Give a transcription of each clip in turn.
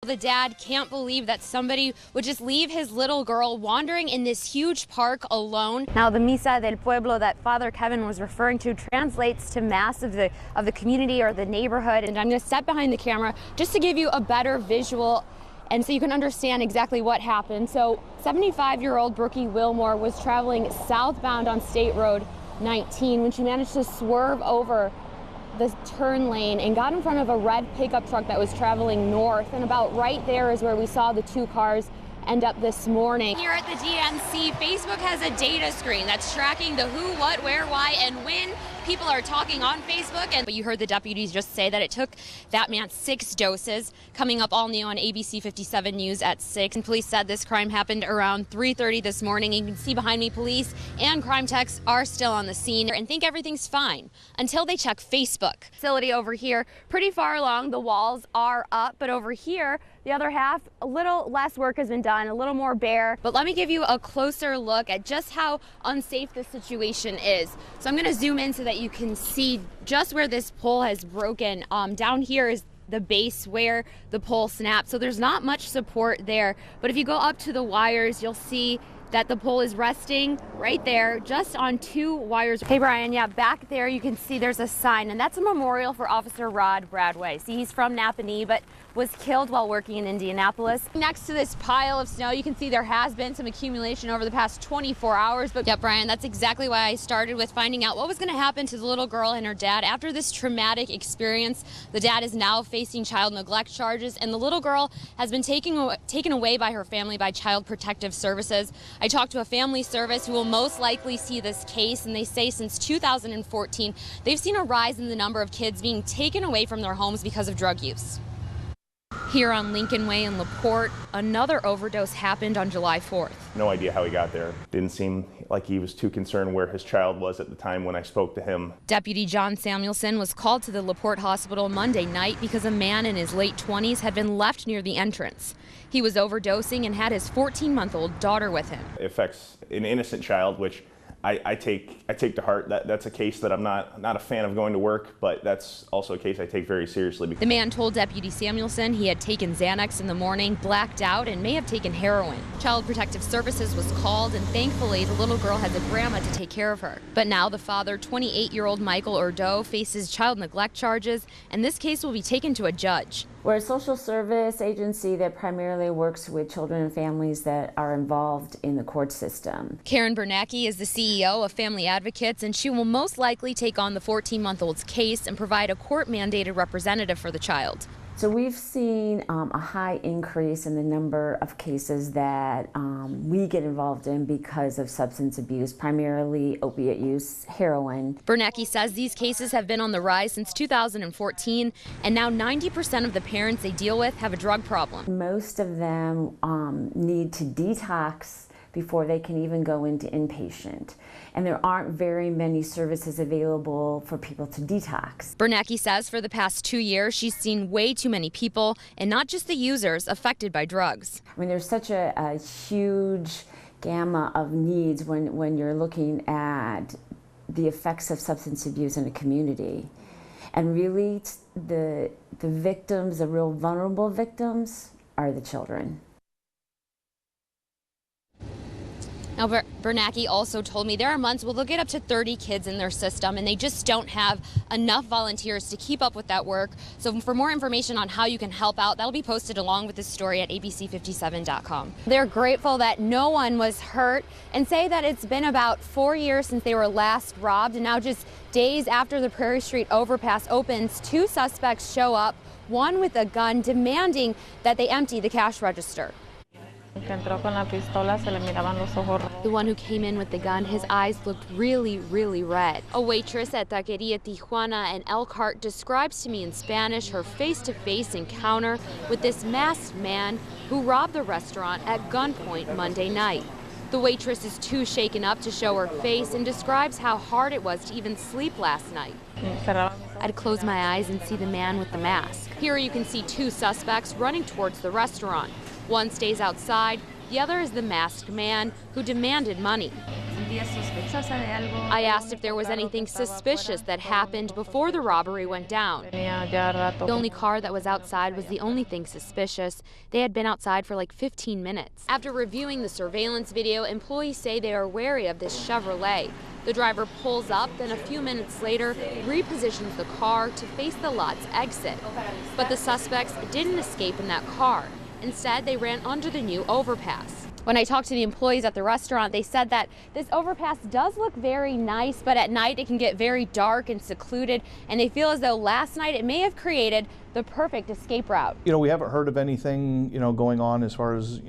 The dad can't believe that somebody would just leave his little girl wandering in this huge park alone. Now, the Misa del Pueblo that Father Kevin was referring to translates to Mass of the community or the neighborhood. And I'm going to step behind the camera just to give you a better visual and so you can understand exactly what happened. So 75-year-old Brookie Wilmore was traveling southbound on State Road 19 when she managed to swerve over the turn lane and got in front of a red pickup truck that was traveling north. And about right there is where we saw the two cars end up this morning. Here at the DNC, Facebook has a data screen that's tracking the who, what, where, why, and when people are talking on Facebook. But you heard the deputies just say that it took that man 6 doses. Coming up all new on ABC 57 News at 6. And police said this crime happened around 3:30 this morning. You can see behind me, police and crime techs are still on the scene and think everything's fine until they check Facebook. Facility over here, pretty far along, the walls are up, but over here, the other half, a little less work has been done, a little more bare. But let me give you a closer look at just how unsafe this situation is. So I'm going to zoom in so that you can see just where this pole has broken. Down here is the base where the pole snapped. So there's not much support there. But if you go up to the wires, you'll see that the pole is resting right there just on 2 wires. Hey Brian, yeah, back there you can see there's a sign, and that's a memorial for Officer Rod Bradway. See, he's from Napanee, but was killed while working in Indianapolis. Next to this pile of snow, you can see there has been some accumulation over the past 24 hours. But yeah, Brian, that's exactly why I started with finding out what was going to happen to the little girl and her dad after this traumatic experience. The dad is now facing child neglect charges, and the little girl has been taken away by her family by Child Protective Services. I talked to a family service who will most likely see this case, and they say since 2014, they've seen a rise in the number of kids being taken away from their homes because of drug use. Here on Lincoln Way in LaPorte, another overdose happened on July 4th. No idea how he got there. Didn't seem like he was too concerned where his child was at the time when I spoke to him. Deputy John Samuelson was called to the LaPorte Hospital Monday night because a man in his late 20s had been left near the entrance. He was overdosing and had his 14-month-old daughter with him. It affects an innocent child, which I take to heart. That's a case that I'm not a fan of going to work, but that's also a case I take very seriously. The man told Deputy Samuelson he had taken Xanax in the morning, blacked out, and may have taken heroin. Child Protective Services was called, and thankfully the little girl has a grandma to take care of her. But now the father, 28-year-old Michael Urdo, faces child neglect charges, and this case will be taken to a judge. We're a social service agency that primarily works with children and families that are involved in the court system. Karen Bernacki is the CEO of Family Advocates, and she will most likely take on the 14-month-old's case and provide a court-mandated representative for the child. So we've seen a high increase in the number of cases that we get involved in because of substance abuse, primarily opiate use, heroin. Bernacki says these cases have been on the rise since 2014, and now 90% of the parents they deal with have a drug problem. Most of them need to detox before they can even go into inpatient. And there aren't very many services available for people to detox. Bernacki says for the past 2 years, she's seen way too many people, and not just the users, affected by drugs. I mean, there's such a huge gamma of needs when you're looking at the effects of substance abuse in a community. And really, the victims, the real vulnerable victims, are the children. Now, Bernacki also told me there are months where they'll get up to 30 kids in their system, and they just don't have enough volunteers to keep up with that work. So for more information on how you can help out, that'll be posted along with this story at abc57.com. They're grateful that no one was hurt and say that it's been about 4 years since they were last robbed, and now just days after the Prairie Street overpass opens, 2 suspects show up, one with a gun, demanding that they empty the cash register. The one who came in with the gun, his eyes looked really, really red. A waitress at Taqueria Tijuana and Elkhart describes to me in Spanish her face-to-face encounter with this masked man who robbed the restaurant at gunpoint Monday night. The waitress is too shaken up to show her face and describes how hard it was to even sleep last night. I'd close my eyes and see the man with the mask. Here you can see 2 suspects running towards the restaurant. One stays outside, the other is the masked man who demanded money. I asked if there was anything suspicious that happened before the robbery went down. The only car that was outside was the only thing suspicious. They had been outside for like 15 minutes. After reviewing the surveillance video, employees say they are wary of this Chevrolet. The driver pulls up, then a few minutes later repositions the car to face the lot's exit. But the suspects didn't escape in that car. Instead, they ran under the new overpass. When I talked to the employees at the restaurant, they said that this overpass does look very nice, but at night it can get very dark and secluded, and they feel as though last night it may have created the perfect escape route. We haven't heard of anything, going on as far as,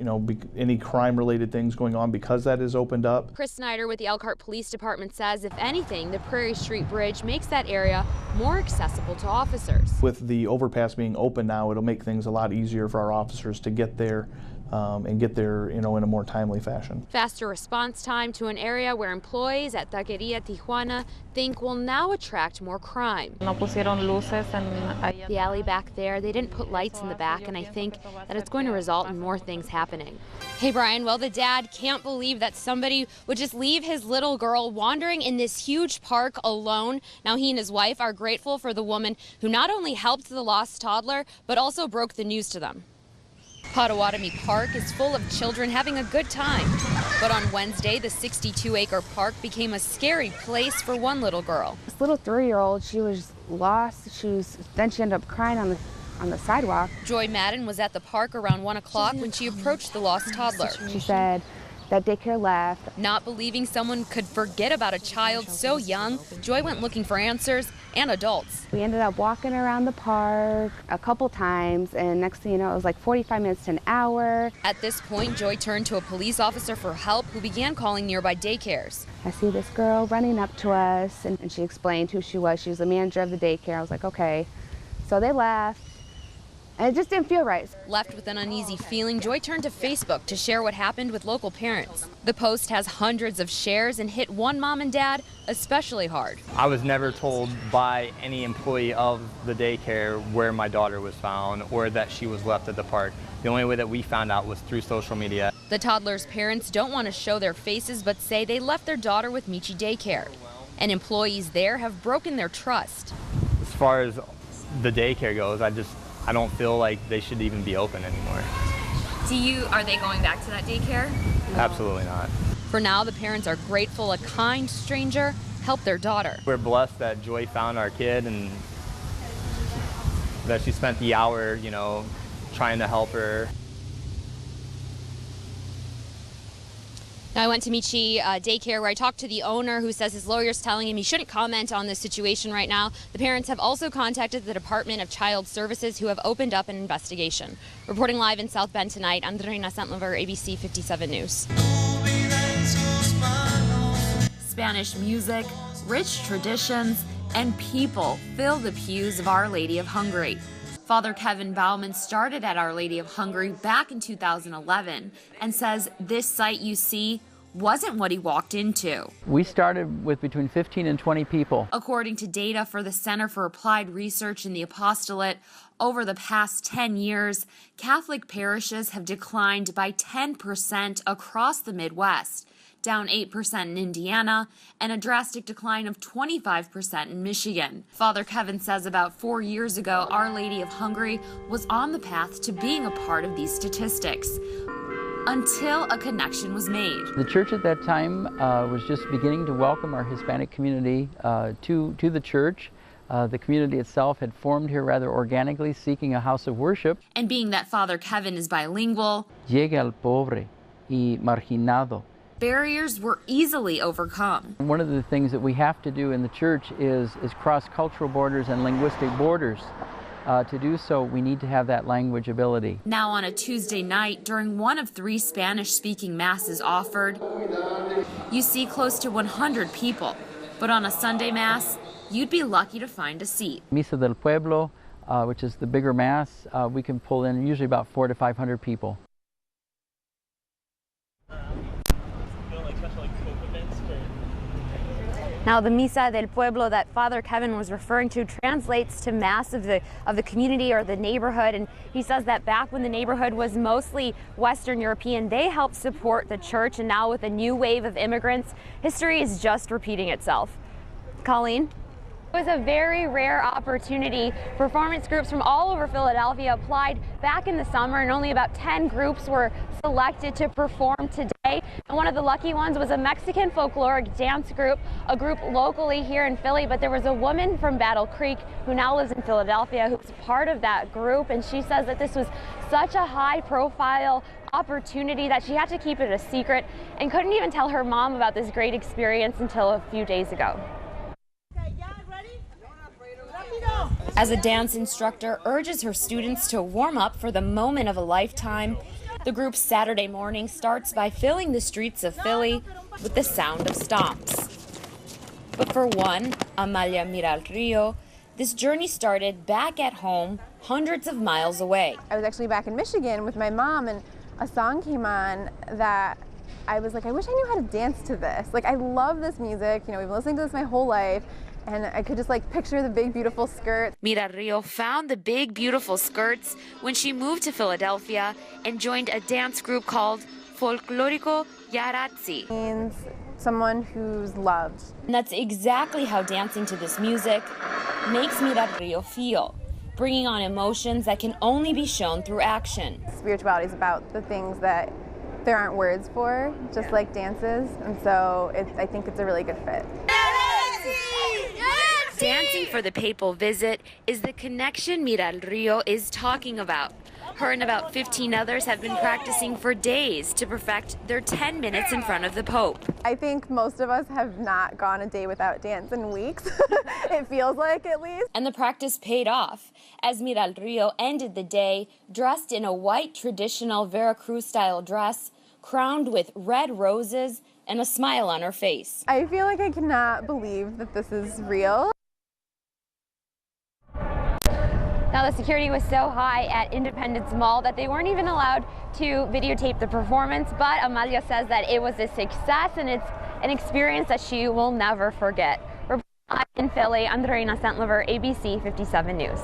any crime-related things going on because that is opened up. Chris Snyder with the Elkhart Police Department says, if anything, the Prairie Street Bridge makes that area more accessible to officers. With the overpass being open now, it'll make things a lot easier for our officers to get there and get there, in a more timely fashion. Faster response time to an area where employees at Taqueria Tijuana think will now attract more crime. The alley back there, they didn't put lights in the back, and I think that it's going to result in more things happening. Hey Brian, well, the dad can't believe that somebody would just leave his little girl wandering in this huge park alone. Now he and his wife are grateful for the woman who not only helped the lost toddler, but also broke the news to them. Potawatomi Park is full of children having a good time. But on Wednesday, the 62-acre park became a scary place for one little girl. This little 3-year-old, she was lost. Then she ended up crying on the sidewalk. Joy Madden was at the park around 1 o'clock when she approached the lost toddler. She said that daycare left. Not believing someone could forget about a child so young, Joy went looking for answers and adults. We ended up walking around the park a couple times, and next thing you know, it was like 45 minutes to an hour. At this point, Joy turned to a police officer for help who began calling nearby daycares. I see this girl running up to us, and she explained who she was. She was the manager of the daycare. I was like, okay. So they left. And it just didn't feel right. Left with an uneasy feeling, Joy turned to Facebook to share what happened with local parents. The post has hundreds of shares and hit one mom and dad especially hard. I was never told by any employee of the daycare where my daughter was found or that she was left at the park. The only way that we found out was through social media. The toddler's parents don't want to show their faces, but say they left their daughter with Michi Daycare. And employees there have broken their trust. As far as the daycare goes, I don't feel like they should even be open anymore. Are they going back to that daycare? Absolutely not. For now, the parents are grateful a kind stranger helped their daughter. We're blessed that Joy found our kid and that she spent the hour, trying to help her. Now I went to Michi Daycare where I talked to the owner who says his lawyer's telling him he shouldn't comment on this situation right now. The parents have also contacted the Department of Child Services who have opened up an investigation. Reporting live in South Bend tonight, Andreina Centlivre, ABC 57 News. Spanish music, rich traditions, and people fill the pews of Our Lady of Hungary. Father Kevin Bauman started at Our Lady of Hungary back in 2011 and says this site you see wasn't what he walked into. We started with between 15 and 20 people. According to data for the Center for Applied Research in the Apostolate, over the past 10 years, Catholic parishes have declined by 10% across the Midwest, down 8% in Indiana, and a drastic decline of 25% in Michigan. Father Kevin says about 4 years ago, Our Lady of Hungary was on the path to being a part of these statistics, until a connection was made. The church at that time was just beginning to welcome our Hispanic community to the church. The community itself had formed here rather organically, seeking a house of worship. And being that Father Kevin is bilingual, Llega al pobre y marginado. Barriers were easily overcome. One of the things that we have to do in the church is cross cultural borders and linguistic borders. To do so, we need to have that language ability. Now on a Tuesday night, during one of 3 Spanish-speaking masses offered, you see close to 100 people. But on a Sunday Mass, you'd be lucky to find a seat. Misa del Pueblo, which is the bigger Mass, we can pull in usually about 400 to 500 people. Now, the Misa del Pueblo that Father Kevin was referring to translates to Mass of the community or the neighborhood, and he says that back when the neighborhood was mostly Western European, they helped support the church, and now with a new wave of immigrants, history is just repeating itself. Colleen? It was a very rare opportunity. Performance groups from all over Philadelphia applied back in the summer, and only about 10 groups were selected to perform today. And one of the lucky ones was a Mexican folkloric dance group, a group locally here in Philly, but there was a woman from Battle Creek who now lives in Philadelphia who's part of that group, and she says that this was such a high-profile opportunity that she had to keep it a secret and couldn't even tell her mom about this great experience until a few days ago. As a dance instructor urges her students to warm up for the moment of a lifetime, the group's Saturday morning starts by filling the streets of Philly with the sound of stomps. But for one, Amalia Mira el Rio, this journey started back at home, hundreds of miles away. I was actually back in Michigan with my mom, and a song came on that I was like, I wish I knew how to dance to this. Like, I love this music, you know, we've been listening to this my whole life. And I could just like picture the big, beautiful skirts. Mira Rio found the big, beautiful skirts when she moved to Philadelphia and joined a dance group called Folklorico Yarazzi. Means someone who's loved. And that's exactly how dancing to this music makes Mira Rio feel, bringing on emotions that can only be shown through action. Spirituality is about the things that there aren't words for, just like dances. And so I think it's a really good fit. Dancing for the papal visit is the connection Mira el Rio is talking about. Her and about 15 others have been practicing for days to perfect their 10 minutes in front of the Pope. I think most of us have not gone a day without dance in weeks. It feels like, at least. And the practice paid off, as Mira el Rio ended the day dressed in a white traditional Veracruz-style dress, crowned with red roses and a smile on her face. I feel like I cannot believe that this is real. Now, the security was so high at Independence Mall that they weren't even allowed to videotape the performance, but Amalia says that it was a success and it's an experience that she will never forget. Reporting in Philly, Andreina Centlivre, ABC 57 News.